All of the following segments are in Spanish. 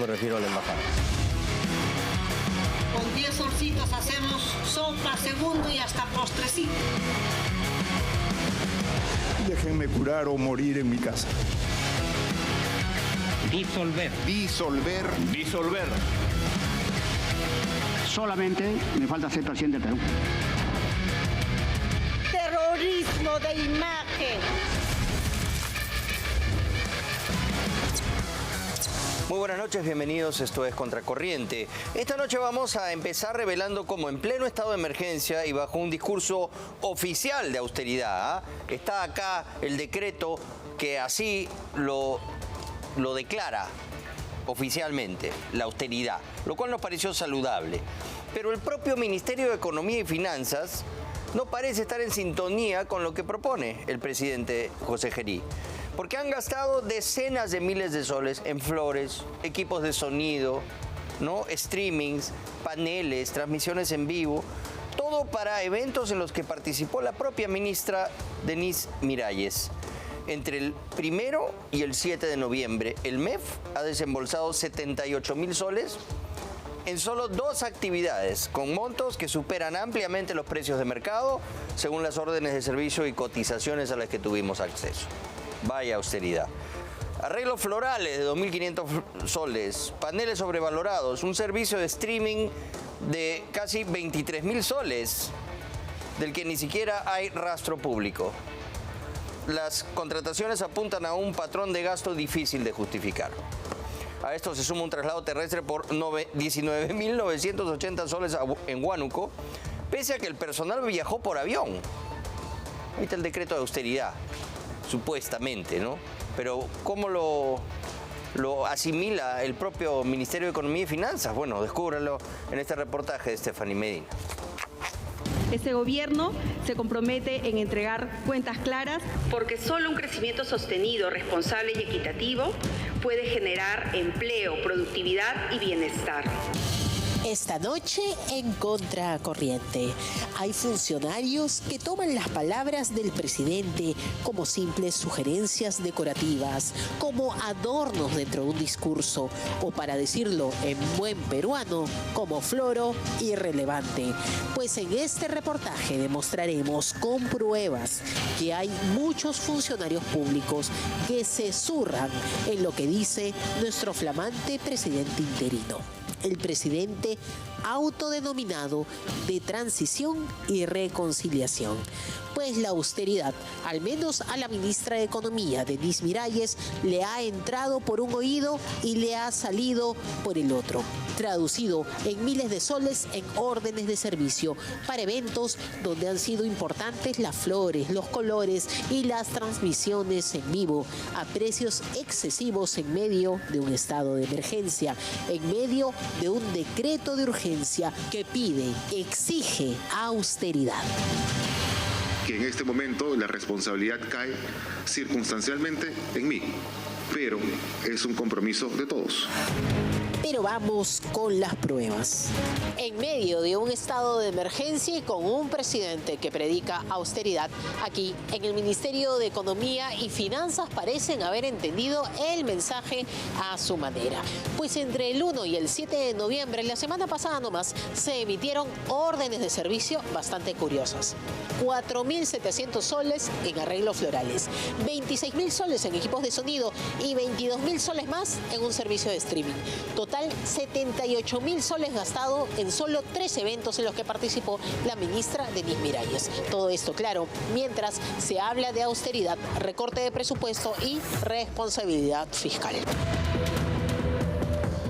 Me refiero a la embajada. Con 10 solcitos hacemos sopa, segundo y hasta postrecito. Déjenme curar o morir en mi casa. Disolver. Disolver. Disolver. Solamente me falta ser presidente del Perú. Terrorismo de imagen. Muy buenas noches, bienvenidos, esto es Contracorriente. Esta noche vamos a empezar revelando cómo en pleno estado de emergencia y bajo un discurso oficial de austeridad, está acá el decreto que así lo declara oficialmente, la austeridad, lo cual nos pareció saludable. Pero el propio Ministerio de Economía y Finanzas no parece estar en sintonía con lo que propone el presidente José Gerí, porque han gastado decenas de miles de soles en flores, equipos de sonido, ¿no? Streamings, paneles, transmisiones en vivo, todo para eventos en los que participó la propia ministra Denise Miralles. Entre el 1 y el 7 de noviembre, el MEF ha desembolsado 78.000 soles en solo 2 actividades, con montos que superan ampliamente los precios de mercado, según las órdenes de servicio y cotizaciones a las que tuvimos acceso. Vaya austeridad. Arreglos florales de 2.500 soles, paneles sobrevalorados, un servicio de streaming de casi 23.000 soles, del que ni siquiera hay rastro público. Las contrataciones apuntan a un patrón de gasto difícil de justificar. A esto se suma un traslado terrestre por 19.980 soles en Huánuco, pese a que el personal viajó por avión. Ahí está el decreto de austeridad, supuestamente, ¿no? Pero ¿cómo lo asimila el propio Ministerio de Economía y Finanzas? Bueno, descúbralo en este reportaje de Stephanie Medina. Este gobierno se compromete en entregar cuentas claras, porque solo un crecimiento sostenido, responsable y equitativo puede generar empleo, productividad y bienestar. Esta noche en Contracorriente hay funcionarios que toman las palabras del presidente como simples sugerencias decorativas, como adornos dentro de un discurso, o para decirlo en buen peruano, como floro irrelevante. Pues en este reportaje demostraremos con pruebas que hay muchos funcionarios públicos que se zurran en lo que dice nuestro flamante presidente interino. El presidente autodenominado de transición y reconciliación. Pues la austeridad, al menos a la ministra de Economía, Denise Miralles, le ha entrado por un oído y le ha salido por el otro. Traducido en miles de soles en órdenes de servicio para eventos donde han sido importantes las flores, los colores y las transmisiones en vivo a precios excesivos en medio de un estado de emergencia, en medio de un decreto de urgencia que pide, exige austeridad. Que en este momento la responsabilidad cae circunstancialmente en mí, pero es un compromiso de todos. Pero vamos con las pruebas. En medio de un estado de emergencia y con un presidente que predica austeridad, aquí en el Ministerio de Economía y Finanzas parecen haber entendido el mensaje a su manera. Pues entre el 1 y el 7 de noviembre, la semana pasada nomás, se emitieron órdenes de servicio bastante curiosas. 4.700 soles en arreglos florales, 26.000 soles en equipos de sonido y 22.000 soles más en un servicio de streaming. Total, 78.000 soles gastados en solo 3 eventos en los que participó la ministra Denise Miralles. Todo esto, claro, mientras se habla de austeridad, recorte de presupuesto y responsabilidad fiscal.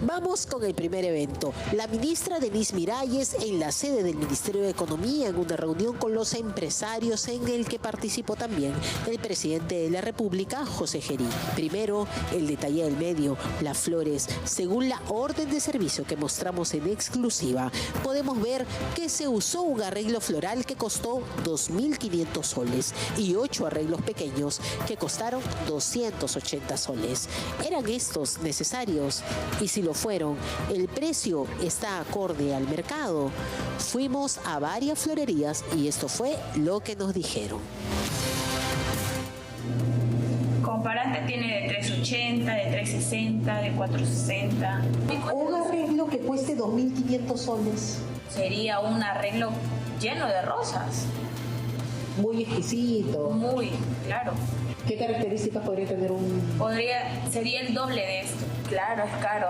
Vamos con el primer evento. La ministra Denise Miralles en la sede del Ministerio de Economía en una reunión con los empresarios en el que participó también el presidente de la República, José Gerí. Primero, el detalle del medio, las flores. Según la orden de servicio que mostramos en exclusiva, podemos ver que se usó un arreglo floral que costó 2.500 soles y 8 arreglos pequeños que costaron 280 soles. ¿Eran estos necesarios? Y si lo fueron, el precio está acorde al mercado. Fuimos a varias florerías y esto fue lo que nos dijeron. comparante tiene de 380, de 360, de 460. Un arreglo que cueste 2.500 soles. Sería un arreglo lleno de rosas. Muy exquisito. Muy, claro. ¿Qué características podría tener Sería el doble de esto. Claro, es caro.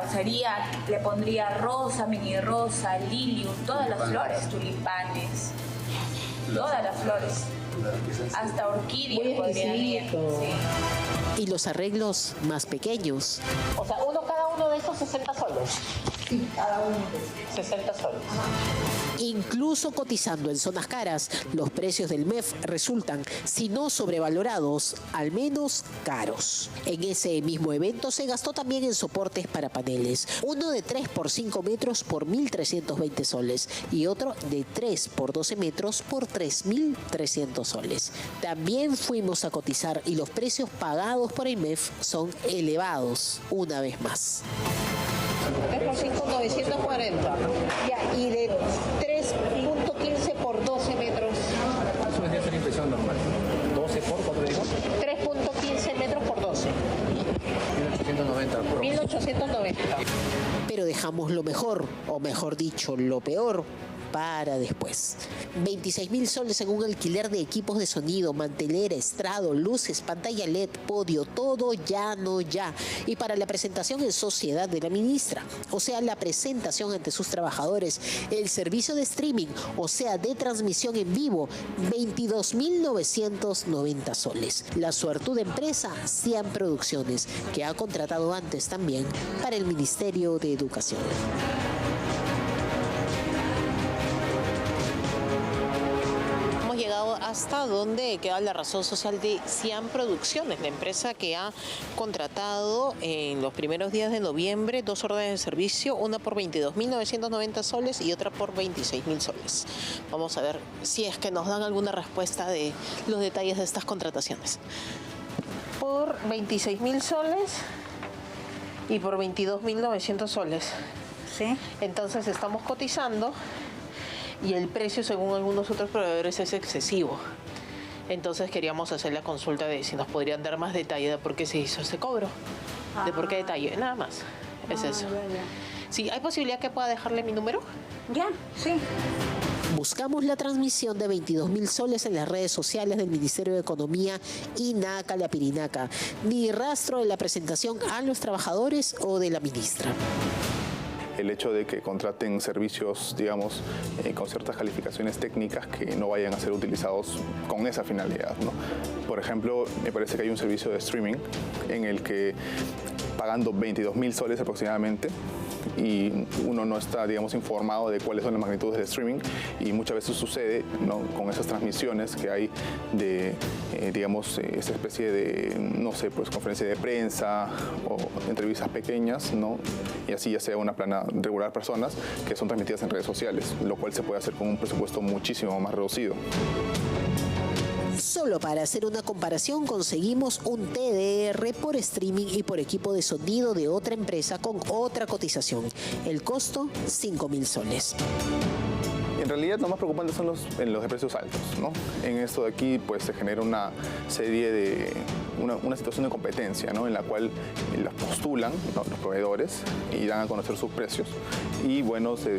Le pondría rosa, mini rosa, lilium, todas las flores, tulipanes, todas las flores. Hasta orquídeas podrían ir. Sí. Y los arreglos más pequeños. O sea, cada uno de esos 60 soles. Sí, cada uno de 60 soles. Incluso cotizando en zonas caras, los precios del MEF resultan, si no sobrevalorados, al menos caros. En ese mismo evento se gastó también en soportes para paneles. Uno de 3 por 5 metros por 1.320 soles y otro de 3 por 12 metros por 3.300 soles. También fuimos a cotizar y los precios pagados por el MEF son elevados, una vez más. 3 por 5, 940. Ya, y de 3.15 por 12 metros. Eso vendría a ser impresión normal. 12 por, ¿cuánto le digo? 3.15 metros por 12. 1890 por 1890. Pero dejamos lo mejor, o mejor dicho, lo peor, para después. 26.000 soles en un alquiler de equipos de sonido, mantelera, estrado, luces, pantalla LED, podio, todo ya no ya. Y para la presentación en sociedad de la ministra, o sea, la presentación ante sus trabajadores, el servicio de streaming, o sea, de transmisión en vivo, 22.990 soles. La suertuda empresa Cian Producciones, que ha contratado antes también para el Ministerio de Educación. Llegado hasta donde queda la razón social de Cian Producciones, la empresa que ha contratado en los primeros días de noviembre 2 órdenes de servicio, una por 22.990 soles y otra por 26.000 soles. Vamos a ver si es que nos dan alguna respuesta de los detalles de estas contrataciones. Por 26.000 soles y por 22.900 soles. Sí. Entonces estamos cotizando y el precio, según algunos otros proveedores, es excesivo. Entonces queríamos hacer la consulta de si nos podrían dar más detalle de por qué se hizo ese cobro, de por qué detalle, nada más. Es eso. Ya. Sí, ¿hay posibilidad que pueda dejarle mi número? Ya, sí. Buscamos la transmisión de 22.000 soles en las redes sociales del Ministerio de Economía y Naca La Pirinaca. Ni rastro de la presentación a los trabajadores o de la ministra. El hecho de que contraten servicios, digamos, con ciertas calificaciones técnicas que no vayan a ser utilizados con esa finalidad, ¿no? Por ejemplo, me parece que hay un servicio de streaming en el que pagando 22.000 soles aproximadamente y uno no está, digamos, informado de cuáles son las magnitudes del streaming y muchas veces sucede, ¿no?, con esas transmisiones que hay de, digamos, esa especie de, no sé, pues conferencia de prensa o entrevistas pequeñas, ¿no?, y así ya sea una plana regular personas que son transmitidas en redes sociales, lo cual se puede hacer con un presupuesto muchísimo más reducido. Solo para hacer una comparación conseguimos un TDR por streaming y por equipo de sonido de otra empresa con otra cotización. El costo, 5.000 soles. En realidad lo más preocupante son los de precios altos, ¿no? En esto de aquí pues se genera una serie de, una situación de competencia, ¿no?, en la cual las postulan, ¿no?, los proveedores y dan a conocer sus precios y bueno, se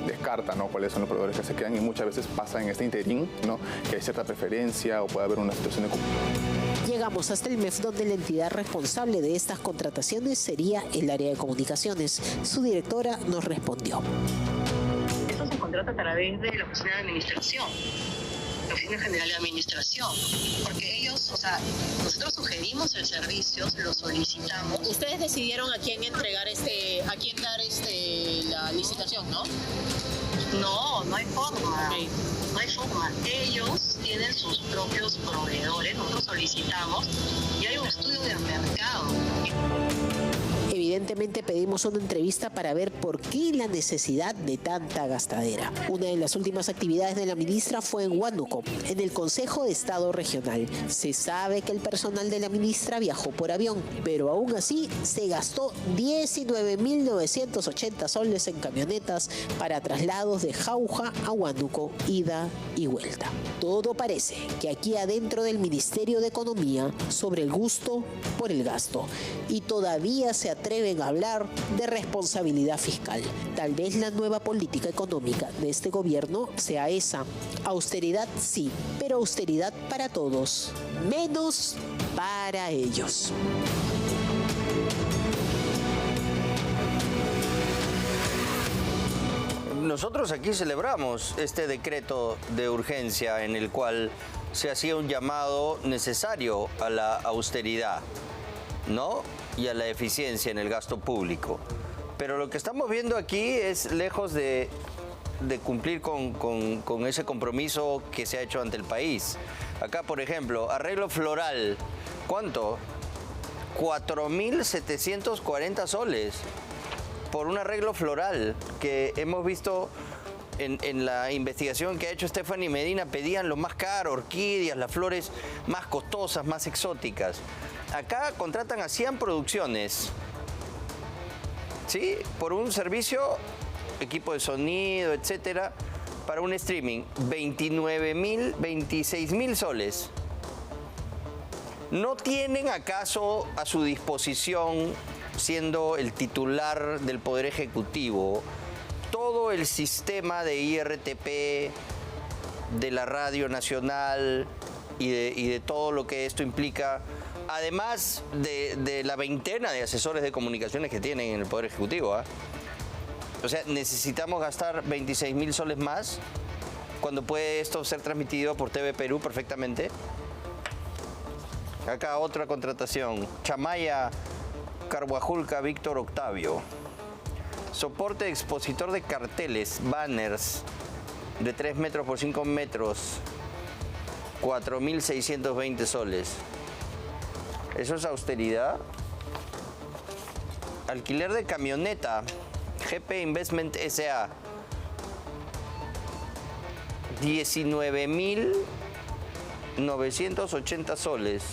descarta, ¿no?, cuáles son los proveedores que se quedan y muchas veces pasa en este interín, ¿no?, que hay cierta preferencia o puede haber una situación de competencia. Llegamos hasta el MEF, donde la entidad responsable de estas contrataciones sería el área de comunicaciones. Su directora nos respondió. Eso se contrata a través de la Oficina de Administración, la Oficina General de Administración, porque ellos, o sea, nosotros sugerimos el servicio, lo solicitamos. Ustedes decidieron a quién entregar a quién dar la licitación, ¿no? No, no hay forma. Okay. No hay forma. Ellos tienen sus propios proveedores, nosotros solicitamos y hay un estudio de mercado. Evidentemente pedimos una entrevista para ver por qué la necesidad de tanta gastadera. Una de las últimas actividades de la ministra fue en Huánuco, en el Consejo de Estado Regional. Se sabe que el personal de la ministra viajó por avión, pero aún así se gastó 19.980 soles en camionetas para traslados de Jauja a Huánuco, ida y vuelta. Todo parece que aquí adentro del Ministerio de Economía sobre el gusto por el gasto, y todavía se atreven a hablar de responsabilidad fiscal. Tal vez la nueva política económica de este gobierno sea esa. Austeridad sí, pero austeridad para todos, menos para ellos. Nosotros aquí celebramos este decreto de urgencia en el cual se hacía un llamado necesario a la austeridad, ¿no? Y a la eficiencia en el gasto público. Pero lo que estamos viendo aquí es lejos de cumplir con ese compromiso que se ha hecho ante el país. Acá, por ejemplo, arreglo floral. ¿Cuánto? 4.740 soles por un arreglo floral que hemos visto en la investigación que ha hecho Stephanie Medina. Pedían lo más caro, orquídeas, las flores más costosas, más exóticas. Acá contratan a 100 producciones, ¿sí? Por un servicio, equipo de sonido, etcétera, para un streaming, 26.000 soles. ¿No tienen acaso a su disposición, siendo el titular del Poder Ejecutivo, todo el sistema de IRTP, de la Radio Nacional y de todo lo que esto implica, además de la veintena de asesores de comunicaciones que tienen en el Poder Ejecutivo? O sea, necesitamos gastar 26.000 soles más cuando puede esto ser transmitido por TV Perú perfectamente. Acá otra contratación, Chamaya Carhuajulca Víctor Octavio. Soporte de expositor de carteles, banners de 3 metros por 5 metros, 4.620 soles. ¿Eso es austeridad? Alquiler de camioneta, GP Investment S.A. 19.980 soles.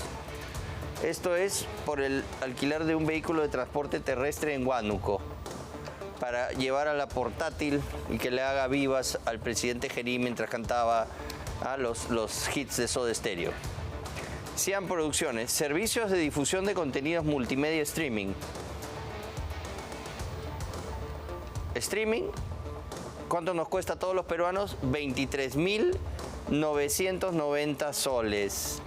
Esto es por el alquiler de un vehículo de transporte terrestre en Huánuco para llevar a la portátil y que le haga vivas al presidente Gerí mientras cantaba los hits de Soda Stereo. Cian Producciones, servicios de difusión de contenidos multimedia streaming. Streaming, ¿cuánto nos cuesta a todos los peruanos? 23.990 soles.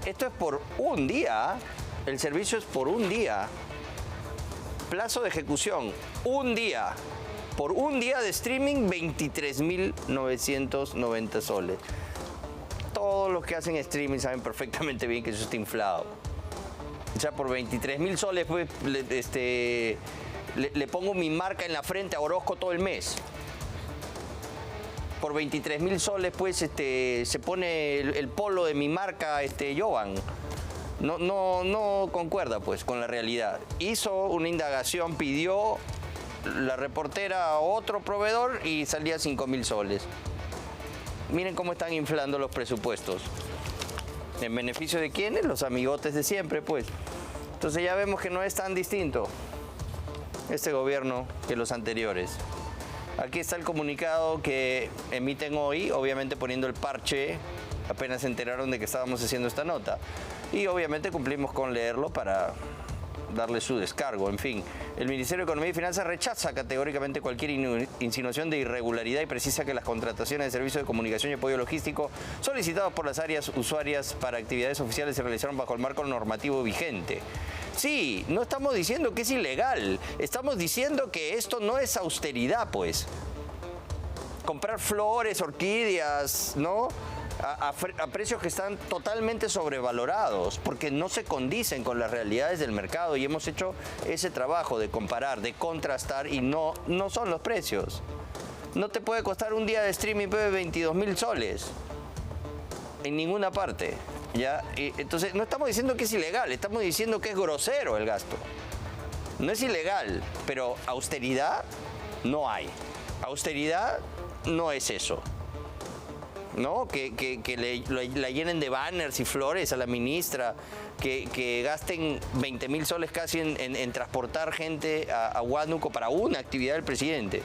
Esto es por un día, el servicio es por un día. Plazo de ejecución, un día. Por un día de streaming, 23.990 soles. Todos los que hacen streaming saben perfectamente bien que eso está inflado. O sea, por 23.000 soles, pues, le pongo mi marca en la frente a Orozco todo el mes. Por 23.000 soles, pues, se pone el polo de mi marca, Jovan. No concuerda, pues, con la realidad. Hizo una indagación, pidió la reportera a otro proveedor y salía 5.000 soles. Miren cómo están inflando los presupuestos. ¿En beneficio de quiénes? Los amigotes de siempre, pues. Entonces ya vemos que no es tan distinto este gobierno que los anteriores. Aquí está el comunicado que emiten hoy, obviamente poniendo el parche, apenas se enteraron de que estábamos haciendo esta nota. Y obviamente cumplimos con leerlo para darle su descargo. En fin, el Ministerio de Economía y Finanzas rechaza categóricamente cualquier insinuación de irregularidad y precisa que las contrataciones de servicios de comunicación y apoyo logístico solicitados por las áreas usuarias para actividades oficiales se realizaron bajo el marco normativo vigente. Sí, no estamos diciendo que es ilegal, estamos diciendo que esto no es austeridad, pues. Comprar flores, orquídeas, ¿no? A precios que están totalmente sobrevalorados, porque no se condicen con las realidades del mercado, y hemos hecho ese trabajo de comparar, de contrastar, y no son los precios. No te puede costar un día de streaming 22.000 soles en ninguna parte, ¿ya? Entonces no estamos diciendo que es ilegal, estamos diciendo que es grosero el gasto. no es ilegal, pero austeridad no hay. Austeridad no es eso, ¿no? Que la llenen de banners y flores a la ministra, que gasten 20.000 soles casi en transportar gente a Huánuco para una actividad del presidente.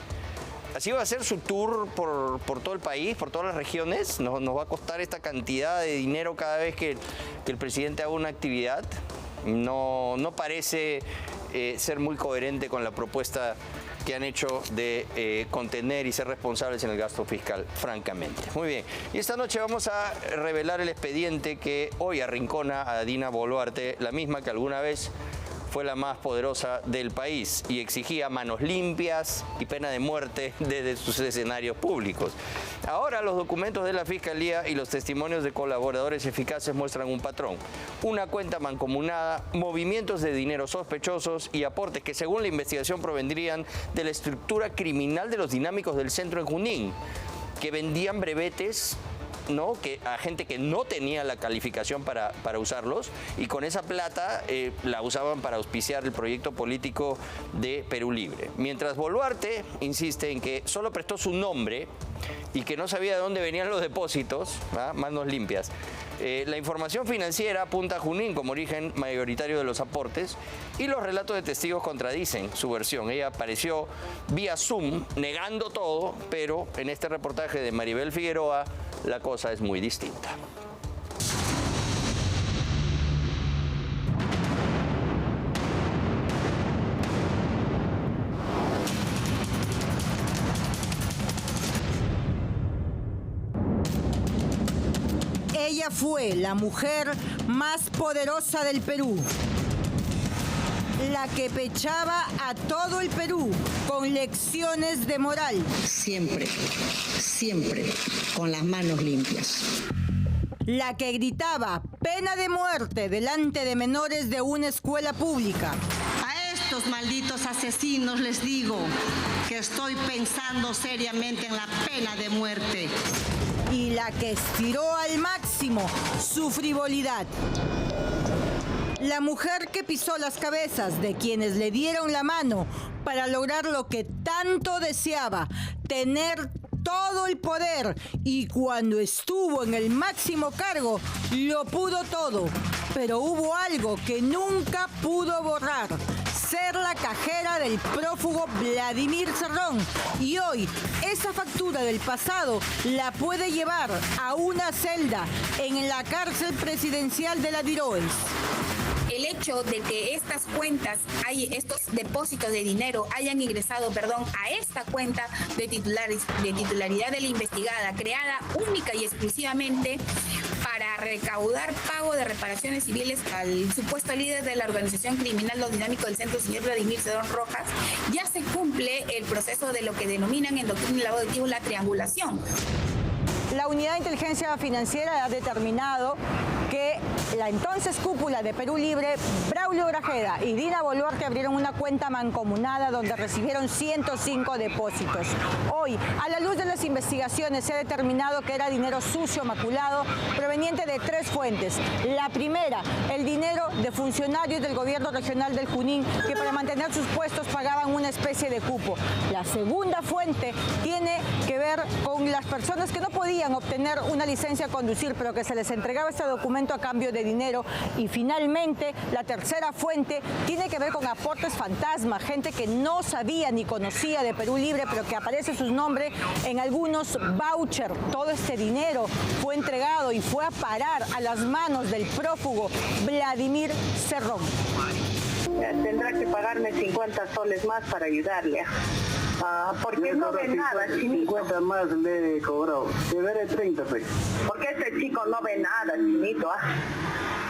Así va a ser su tour por todo el país, por todas las regiones. Nos va a costar esta cantidad de dinero cada vez que el presidente haga una actividad. No parece ser muy coherente con la propuesta que han hecho de contener y ser responsables en el gasto fiscal, francamente. Muy bien, y esta noche vamos a revelar el expediente que hoy arrincona a Dina Boluarte, la misma que alguna vez fue la más poderosa del país y exigía manos limpias y pena de muerte desde sus escenarios públicos. Ahora los documentos de la Fiscalía y los testimonios de colaboradores eficaces muestran un patrón. Una cuenta mancomunada, movimientos de dinero sospechosos y aportes que según la investigación provendrían de la estructura criminal de los dinámicos del centro en Junín, que vendían brevetes, ¿no? A gente que no tenía la calificación para usarlos, y con esa plata la usaban para auspiciar el proyecto político de Perú Libre. Mientras Boluarte insiste en que solo prestó su nombre y que no sabía de dónde venían los depósitos, manos limpias. La información financiera apunta a Junín como origen mayoritario de los aportes y los relatos de testigos contradicen su versión. Ella apareció vía Zoom negando todo, pero en este reportaje de Maribel Figueroa la cosa es muy distinta. Ella fue la mujer más poderosa del Perú, la que pechaba a todo el Perú con lecciones de moral. Siempre, siempre con las manos limpias. La que gritaba pena de muerte delante de menores de una escuela pública. A estos malditos asesinos les digo que estoy pensando seriamente en la pena de muerte. Y la que estiró al máximo su frivolidad. La mujer que pisó las cabezas de quienes le dieron la mano para lograr lo que tanto deseaba, tener todo el poder, y cuando estuvo en el máximo cargo, lo pudo todo. Pero hubo algo que nunca pudo borrar: ser la cajera del prófugo Vladimir Cerrón. Y hoy, esa factura del pasado la puede llevar a una celda en la cárcel presidencial de la Diroes. El hecho de que estas cuentas, estos depósitos de dinero hayan ingresado, a esta cuenta de titularidad de la investigada, creada única y exclusivamente para recaudar pago de reparaciones civiles al supuesto líder de la organización criminal Los Dinámicos del Centro, señor Vladimir Cerrón Rojas, ya se cumple el proceso de lo que denominan en doctrina laborativa la triangulación. La Unidad de Inteligencia Financiera ha determinado que la entonces cúpula de Perú Libre, Braulio Grajeda y Dina Boluarte, abrieron una cuenta mancomunada donde recibieron 105 depósitos. Hoy, a la luz de las investigaciones, se ha determinado que era dinero sucio, maculado, proveniente de 3 fuentes. La primera, el dinero de funcionarios del gobierno regional del Junín, que para mantener sus puestos pagaban una especie de cupo. La segunda fuente tiene que ver con las personas que no podían obtener una licencia a conducir, pero que se les entregaba este documento a cambio de dinero. Y finalmente, la tercera fuente tiene que ver con aportes fantasma, gente que no sabía ni conocía de Perú Libre, pero que aparece su nombre en algunos vouchers. Todo este dinero fue entregado y fue a parar a las manos del prófugo Vladimir Cerrón. Tendrá que pagarme 50 soles más para ayudarle. Porque no ve nada, chinito. 50 más le he cobrado. Deberé 30, pues. Porque este chico no ve nada, chinito.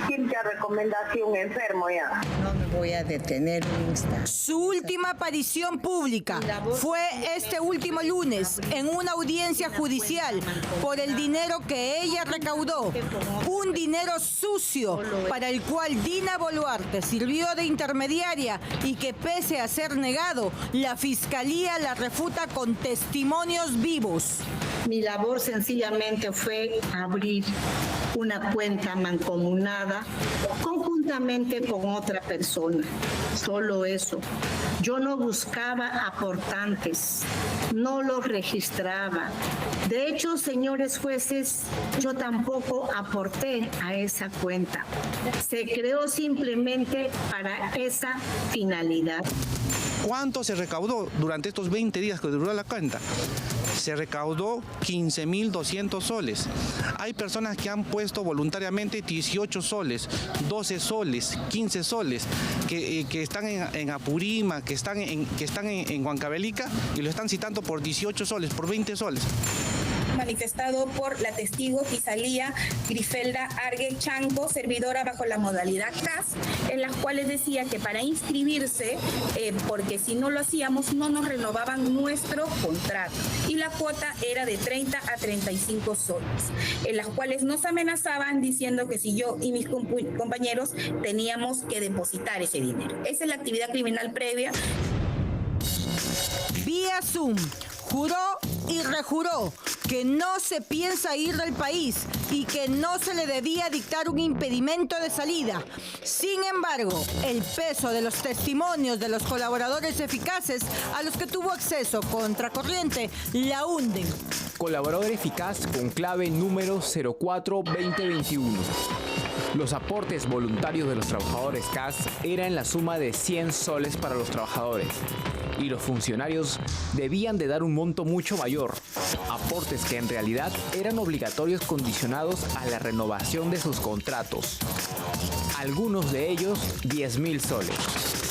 ¿Quién te ha recomendado así un enfermo ya? No me voy a detener un instante. Su última aparición pública fue este último lunes en una audiencia judicial por el dinero que ella recaudó. Un dinero sucio para el cual Dina Boluarte sirvió de intermediaria y que, pese a ser negado, la Fiscalía la refuta con testimonios vivos. Mi labor sencillamente fue abrir una cuenta mancomunada conjuntamente juntamente con otra persona. Solo eso. Yo no buscaba aportantes, no los registraba. De hecho, señores jueces, yo tampoco aporté a esa cuenta. Se creó simplemente para esa finalidad. ¿Cuánto se recaudó durante estos 20 días que duró la cuenta? Se recaudó 15.200 soles. Hay personas que han puesto voluntariamente 18 soles, 12 soles, 15 soles, que están en Apurima, que están en Huancavelica y lo están citando por 18 soles, por 20 soles. Manifestado por la testigo Fisalía Grifelda Argue Chanco, servidora bajo la modalidad CAS, en las cuales decía que para inscribirse, porque si no lo hacíamos no nos renovaban nuestro contrato y la cuota era de 30 a 35 soles, en las cuales nos amenazaban diciendo que si yo y mis compañeros teníamos que depositar ese dinero. Esa es la actividad criminal previa. Vía Zoom, juró y rejuró que no se piensa ir del país y que no se le debía dictar un impedimento de salida. Sin embargo, el peso de los testimonios de los colaboradores eficaces a los que tuvo acceso Contracorriente la hunden. Colaborador eficaz con clave número 04-2021. Los aportes voluntarios de los trabajadores CAS eran en la suma de 100 soles para los trabajadores y los funcionarios debían de dar un monto mucho mayor, aportes que en realidad eran obligatorios condicionados a la renovación de sus contratos. Algunos de ellos 10.000 soles,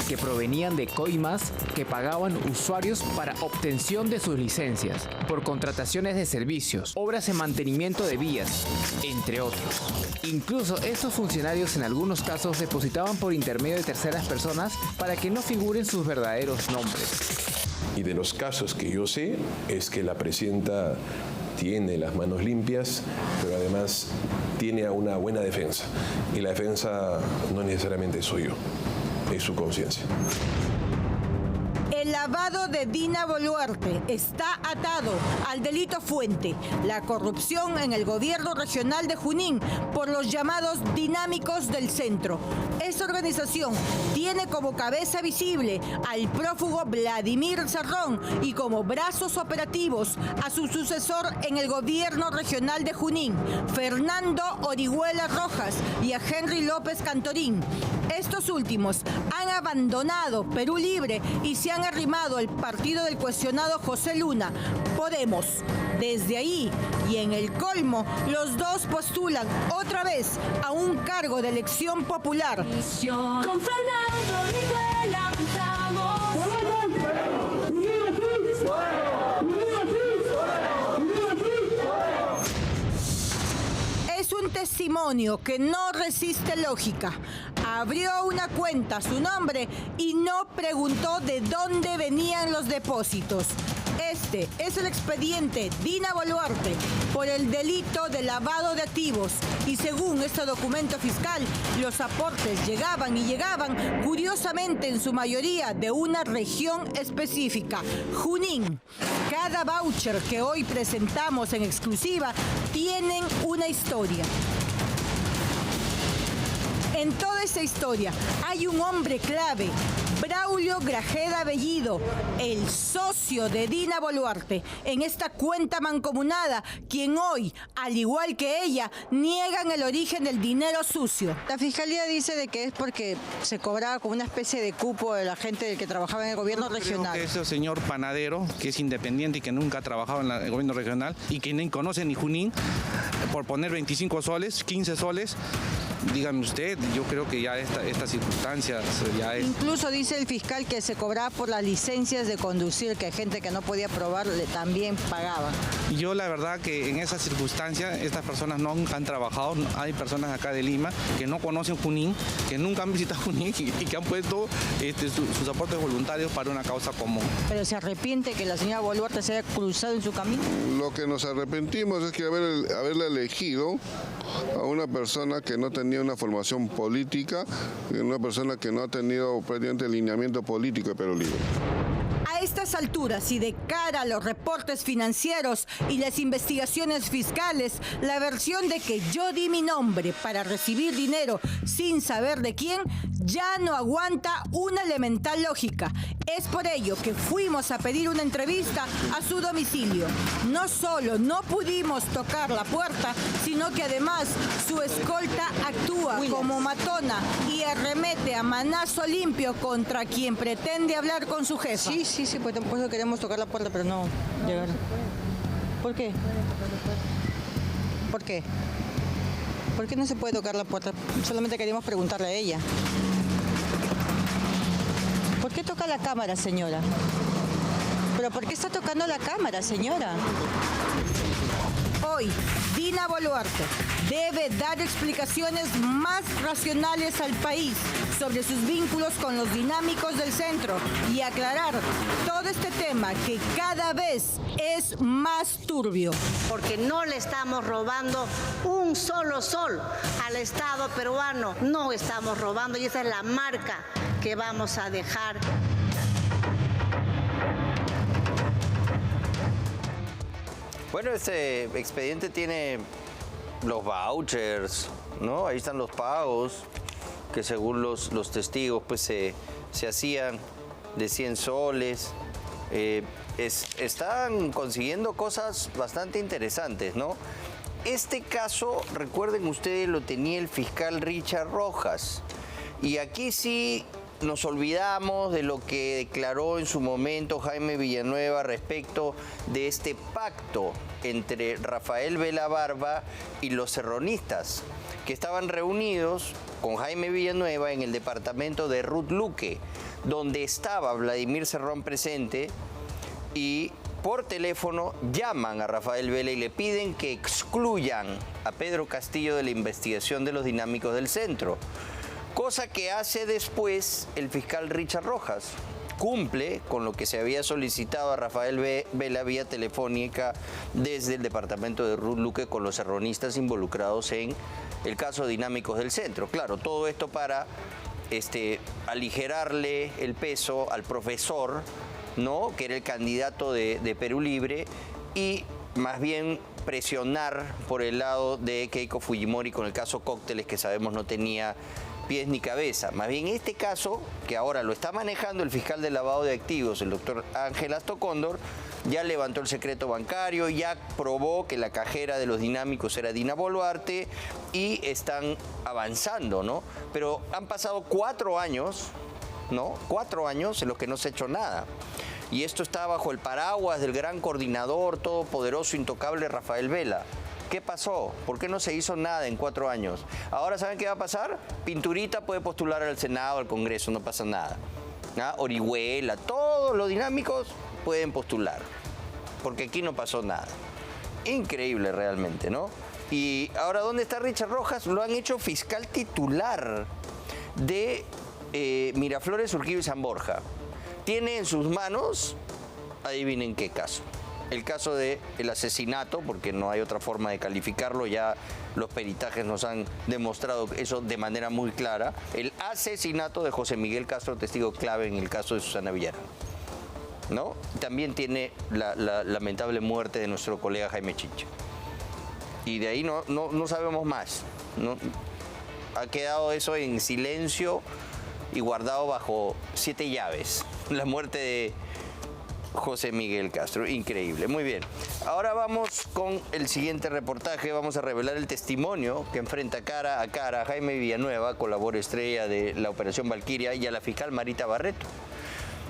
que provenían de coimas que pagaban usuarios para obtención de sus licencias, por contrataciones de servicios, obras de mantenimiento de vías, entre otros. Incluso estos funcionarios en algunos casos depositaban por intermedio de terceras personas para que no figuren sus verdaderos nombres. Y de los casos que yo sé es que la presidenta tiene las manos limpias, pero además tiene una buena defensa. Y la defensa no necesariamente soy yo, es su conciencia. El lavado de Dina Boluarte está atado al delito fuente, la corrupción en el gobierno regional de Junín por los llamados dinámicos del centro. Esta organización tiene como cabeza visible al prófugo Vladimir Cerrón y como brazos operativos a su sucesor en el gobierno regional de Junín, Fernando Orihuela Rojas y a Henry López Cantorín. Estos últimos han abandonado Perú Libre y se han arrimado al partido del cuestionado José Luna, Podemos. Desde ahí y en el colmo, los dos postulan otra vez a un cargo de elección popular. Con Fernando Orihuela Es un testimonio que no resiste lógica. Abrió una cuenta a su nombre y no preguntó de dónde venían los depósitos. Este es el expediente Dina Boluarte por el delito de lavado de activos y según este documento fiscal, los aportes llegaban y llegaban curiosamente en su mayoría de una región específica, Junín. Cada voucher que hoy presentamos en exclusiva tienen una historia. En toda esta historia hay un hombre clave, Braulio Grajeda Bellido, el socio de Dina Boluarte, en esta cuenta mancomunada, quien hoy, al igual que ella, niegan el origen del dinero sucio. La fiscalía dice de que es porque se cobraba como una especie de cupo de la gente que trabajaba en el gobierno regional. Creo que ese señor panadero, que es independiente y que nunca ha trabajado en el gobierno regional y que ni conoce ni Junín, por poner 25 soles, 15 soles, dígame usted, yo creo que ya estas circunstancias ya es... Incluso dice el fiscal que se cobraba por las licencias de conducir, que gente que no podía probar también pagaba. Yo la verdad que en esas circunstancias estas personas no han trabajado, hay personas acá de Lima que no conocen Junín, que nunca han visitado Junín y que han puesto sus aportes voluntarios para una causa común. ¿Pero se arrepiente que la señora Boluarte se haya cruzado en su camino? Lo que nos arrepentimos es que haberle elegido a una persona que no tenía una formación política, una persona que no ha tenido prácticamente alineamiento político de Perú Libre. A estas alturas y de cara a los reportes financieros y las investigaciones fiscales, la versión de que yo di mi nombre para recibir dinero sin saber de quién ya no aguanta una elemental lógica. Es por ello que fuimos a pedir una entrevista a su domicilio. No solo no pudimos tocar la puerta, sino que además su escolta actúa como matona y arremete a manazo limpio contra quien pretende hablar con su jefa. Sí, pues por eso queremos tocar la puerta, pero no llegar. ¿Por qué? ¿Por qué? ¿Por qué no se puede tocar la puerta? Solamente queríamos preguntarle a ella. ¿Por qué toca la cámara, señora? ¿Pero por qué está tocando la cámara, señora? Hoy, Dina Boluarte debe dar explicaciones más racionales al país sobre sus vínculos con los dinámicos del centro y aclarar todo este tema que cada vez es más turbio. Porque no le estamos robando un solo sol al Estado peruano. No estamos robando y esa es la marca que vamos a dejar. Bueno, este expediente tiene los vouchers, ¿no? Ahí están los pagos que según los testigos pues se hacían de 100 soles. Están consiguiendo cosas bastante interesantes, ¿no? Este caso, recuerden ustedes, lo tenía el fiscal Richard Rojas. Y aquí sí nos olvidamos de lo que declaró en su momento Jaime Villanueva respecto de este pacto entre Rafael Vela Barba y los serronistas, que estaban reunidos con Jaime Villanueva en el departamento de Ruth Luque, donde estaba Vladimir Cerrón presente, y por teléfono llaman a Rafael Vela y le piden que excluyan a Pedro Castillo de la investigación de los dinámicos del centro. Cosa que hace después el fiscal Richard Rojas. Cumple con lo que se había solicitado a Rafael Vela vía telefónica desde el departamento de Ruth Luque con los serronistas involucrados en el caso de dinámicos del centro. Claro, todo esto para aligerarle el peso al profesor, ¿no?, que era el candidato de Perú Libre, y más bien presionar por el lado de Keiko Fujimori con el caso Cócteles, que sabemos no tenía pies ni cabeza. Más bien este caso, que ahora lo está manejando el fiscal de lavado de activos, el doctor Ángel Astocóndor, ya levantó el secreto bancario, ya probó que la cajera de los dinámicos era Dina Boluarte y están avanzando, ¿no? Pero han pasado 4 años, ¿no? 4 años en los que no se ha hecho nada. Y esto está bajo el paraguas del gran coordinador, todopoderoso, intocable Rafael Vela. ¿Qué pasó? ¿Por qué no se hizo nada en 4 años? Ahora, ¿saben qué va a pasar? Pinturita puede postular al Senado, al Congreso, no pasa nada. Orihuela, todos los dinámicos pueden postular, porque aquí no pasó nada. Increíble realmente, ¿no? Y ahora, ¿dónde está Richard Rojas? Lo han hecho fiscal titular de Miraflores, Urquijo y San Borja. Tiene en sus manos, adivinen qué caso. El caso del asesinato, porque no hay otra forma de calificarlo, ya los peritajes nos han demostrado eso de manera muy clara. El asesinato de José Miguel Castro, testigo clave en el caso de Susana Villarán, ¿no? También tiene la lamentable muerte de nuestro colega Jaime Chincha. Y de ahí no sabemos más, ¿no? Ha quedado eso en silencio y guardado bajo 7 llaves. La muerte de José Miguel Castro, increíble. Muy bien, ahora vamos con el siguiente reportaje. Vamos a revelar el testimonio que enfrenta cara a cara a Jaime Villanueva, colaborador estrella de la Operación Valquiria, y a la fiscal Marita Barreto,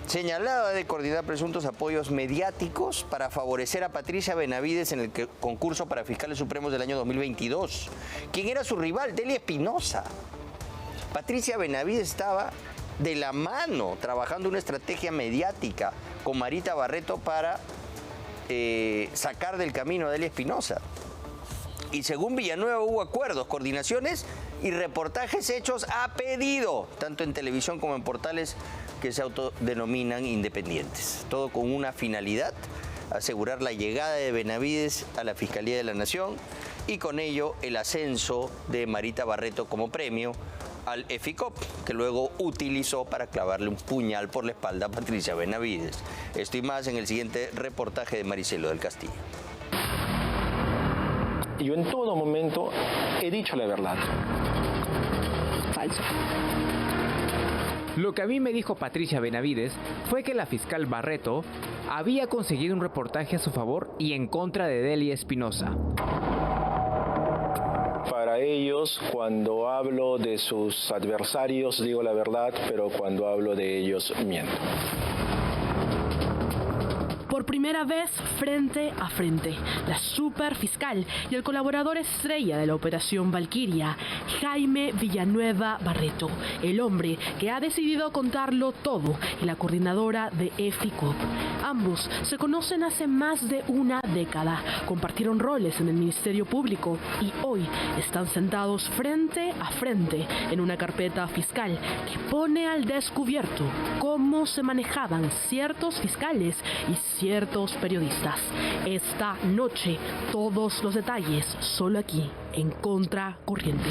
señalada de coordinar presuntos apoyos mediáticos para favorecer a Patricia Benavides en el concurso para fiscales supremos del año 2022. ¿Quién era su rival? Delia Espinosa. Patricia Benavides estaba de la mano trabajando una estrategia mediática con Marita Barreto para sacar del camino a Delia Espinosa. Y según Villanueva hubo acuerdos, coordinaciones y reportajes hechos a pedido, tanto en televisión como en portales que se autodenominan independientes. Todo con una finalidad: asegurar la llegada de Benavides a la Fiscalía de la Nación y con ello el ascenso de Marita Barreto como premio al EFICOP, que luego utilizó para clavarle un puñal por la espalda a Patricia Benavides. Esto y más en el siguiente reportaje de Maricelo del Castillo. Yo en todo momento he dicho la verdad. Falso. Lo que a mí me dijo Patricia Benavides fue que la fiscal Barreto había conseguido un reportaje a su favor y en contra de Delia Espinosa. Para ellos, cuando hablo de sus adversarios, digo la verdad, pero cuando hablo de ellos, miento. Por primera vez, frente a frente, la superfiscal y el colaborador estrella de la operación Valquiria, Jaime Villanueva Barreto, el hombre que ha decidido contarlo todo, y la coordinadora de EFICOP. Ambos se conocen hace más de una década, compartieron roles en el Ministerio Público y hoy están sentados frente a frente en una carpeta fiscal que pone al descubierto cómo se manejaban ciertos fiscales y ciertos periodistas. Esta noche, todos los detalles, solo aquí, en Contracorriente.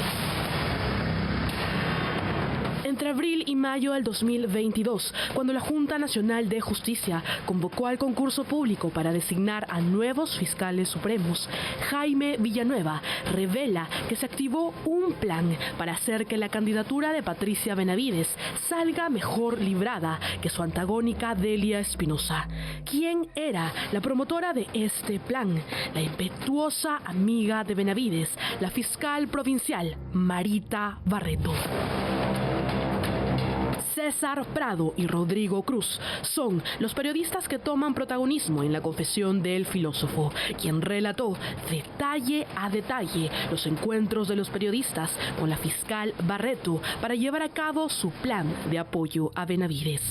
Entre abril y mayo del 2022, cuando la Junta Nacional de Justicia convocó al concurso público para designar a nuevos fiscales supremos, Jaime Villanueva revela que se activó un plan para hacer que la candidatura de Patricia Benavides salga mejor librada que su antagónica Delia Espinosa. ¿Quién era la promotora de este plan? La impetuosa amiga de Benavides, la fiscal provincial Marita Barreto. César Prado y Rodrigo Cruz son los periodistas que toman protagonismo en la confesión del filósofo, quien relató detalle a detalle los encuentros de los periodistas con la fiscal Barreto para llevar a cabo su plan de apoyo a Benavides.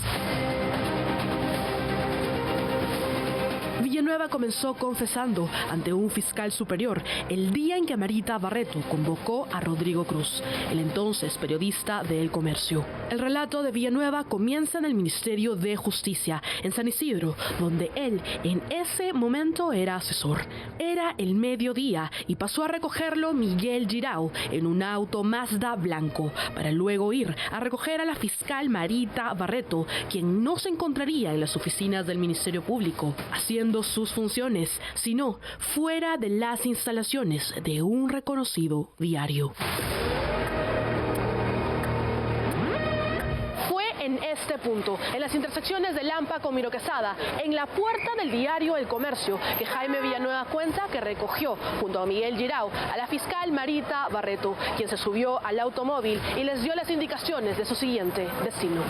Villanueva comenzó confesando ante un fiscal superior el día en que Marita Barreto convocó a Rodrigo Cruz, el entonces periodista de El Comercio. El relato de Villanueva comienza en el Ministerio de Justicia, en San Isidro, donde él en ese momento era asesor. Era el mediodía y pasó a recogerlo Miguel Girao en un auto Mazda blanco, para luego ir a recoger a la fiscal Marita Barreto, quien no se encontraría en las oficinas del Ministerio Público, haciendo sus funciones, sino fuera de las instalaciones de un reconocido diario. Fue en este punto, en las intersecciones de Lampa con Miro Quesada, en la puerta del diario El Comercio, que Jaime Villanueva cuenta que recogió junto a Miguel Girao a la fiscal Marita Barreto, quien se subió al automóvil y les dio las indicaciones de su siguiente destino.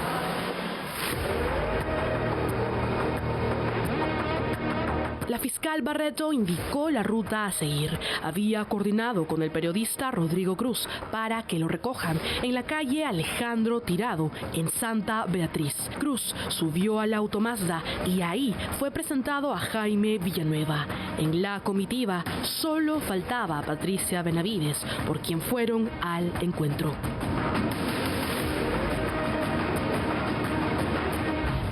La fiscal Barreto indicó la ruta a seguir. Había coordinado con el periodista Rodrigo Cruz para que lo recojan en la calle Alejandro Tirado, en Santa Beatriz. Cruz subió al auto Mazda y ahí fue presentado a Jaime Villanueva. En la comitiva solo faltaba Patricia Benavides, por quien fueron al encuentro.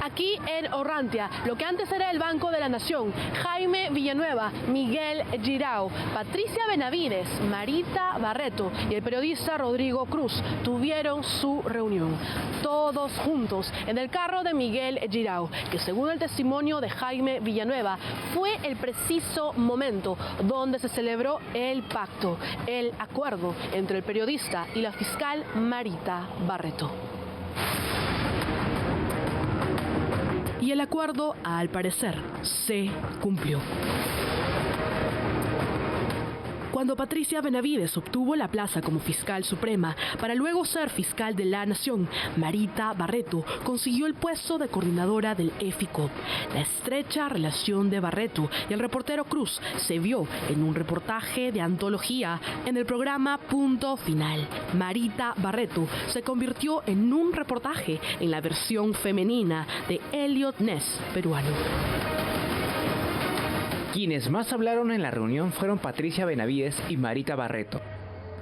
Aquí en Orrantia, lo que antes era el Banco de la Nación, Jaime Villanueva, Miguel Girao, Patricia Benavides, Marita Barreto y el periodista Rodrigo Cruz tuvieron su reunión. Todos juntos en el carro de Miguel Girao, que según el testimonio de Jaime Villanueva, fue el preciso momento donde se celebró el pacto, el acuerdo entre el periodista y la fiscal Marita Barreto. Y el acuerdo, al parecer, se cumplió. Cuando Patricia Benavides obtuvo la plaza como fiscal suprema para luego ser fiscal de la Nación, Marita Barreto consiguió el puesto de coordinadora del EFICOP. La estrecha relación de Barreto y el reportero Cruz se vio en un reportaje de antología en el programa Punto Final. Marita Barreto se convirtió en un reportaje en la versión femenina de Elliot Ness, peruano. Quienes más hablaron en la reunión fueron Patricia Benavides y Marita Barreto.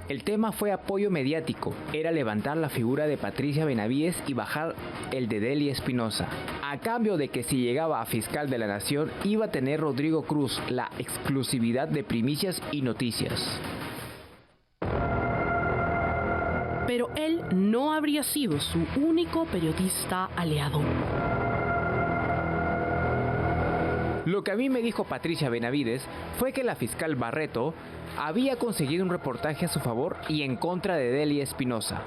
El tema fue apoyo mediático, era levantar la figura de Patricia Benavides y bajar el de Delia Espinosa, a cambio de que si llegaba a fiscal de la Nación iba a tener Rodrigo Cruz la exclusividad de primicias y noticias. pero él no habría sido su único periodista aliado. Lo que a mí me dijo Patricia Benavides fue que la fiscal Barreto había conseguido un reportaje a su favor y en contra de Delia Espinosa,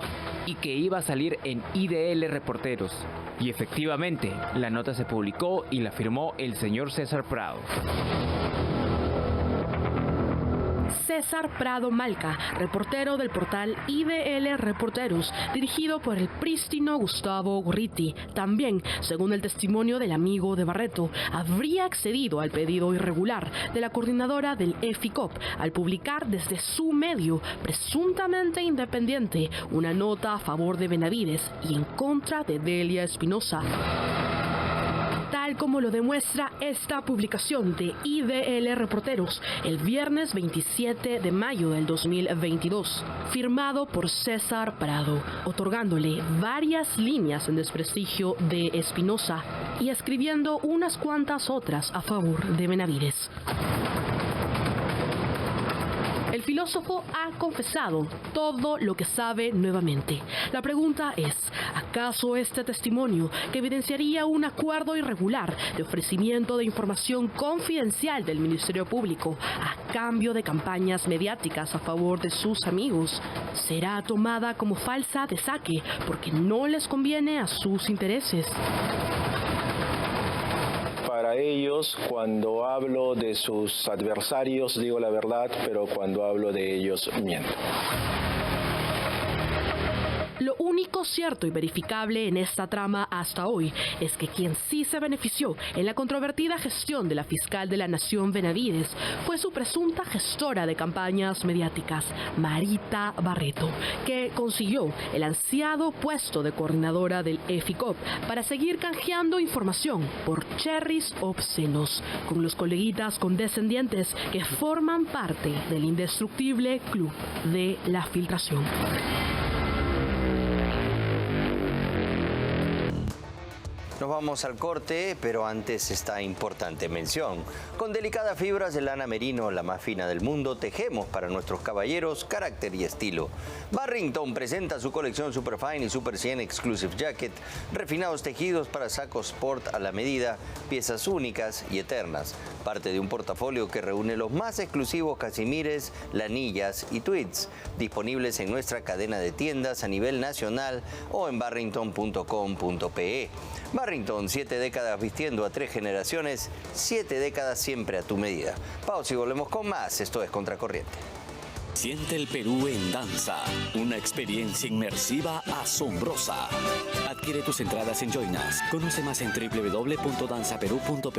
y que iba a salir en IDL Reporteros. Y efectivamente, la nota se publicó y la firmó el señor César Prado. César Prado Malca, reportero del portal IDL Reporteros, dirigido por el prístino Gustavo Gorriti, también, según el testimonio del amigo de Barreto, habría accedido al pedido irregular de la coordinadora del EFICOP al publicar desde su medio, presuntamente independiente, una nota a favor de Benavides y en contra de Delia Espinosa. Tal como lo demuestra esta publicación de IDL Reporteros el viernes 27 de mayo del 2022, firmado por César Prado, otorgándole varias líneas en desprestigio de Espinosa y escribiendo unas cuantas otras a favor de Benavides. El filósofo ha confesado todo lo que sabe nuevamente. La pregunta es, ¿acaso este testimonio, que evidenciaría un acuerdo irregular de ofrecimiento de información confidencial del Ministerio Público a cambio de campañas mediáticas a favor de sus amigos, será tomada como falsa de saque porque no les conviene a sus intereses? Para ellos, cuando hablo de sus adversarios, digo la verdad, pero cuando hablo de ellos, miento. Lo único cierto y verificable en esta trama hasta hoy es que quien sí se benefició en la controvertida gestión de la fiscal de la Nación Benavides fue su presunta gestora de campañas mediáticas, Marita Barreto, que consiguió el ansiado puesto de coordinadora del EFICOP para seguir canjeando información por cherries obscenos con los coleguitas condescendientes que forman parte del indestructible club de la filtración. Nos vamos al corte, pero antes esta importante mención. Con delicadas fibras de lana merino, la más fina del mundo, tejemos para nuestros caballeros carácter y estilo. Barrington presenta su colección Superfine y Super 100 Exclusive Jacket, refinados tejidos para sacos sport a la medida, piezas únicas y eternas. Parte de un portafolio que reúne los más exclusivos casimires, lanillas y tweeds, disponibles en nuestra cadena de tiendas a nivel nacional o en barrington.com.pe. Barrington, 7 décadas vistiendo a 3 generaciones, 7 décadas siempre a tu medida. Pausa y volvemos con más. Esto es Contracorriente. Siente el Perú en danza, una experiencia inmersiva asombrosa. Adquiere tus entradas en Join Us. Conoce más en www.danzaperú.pe.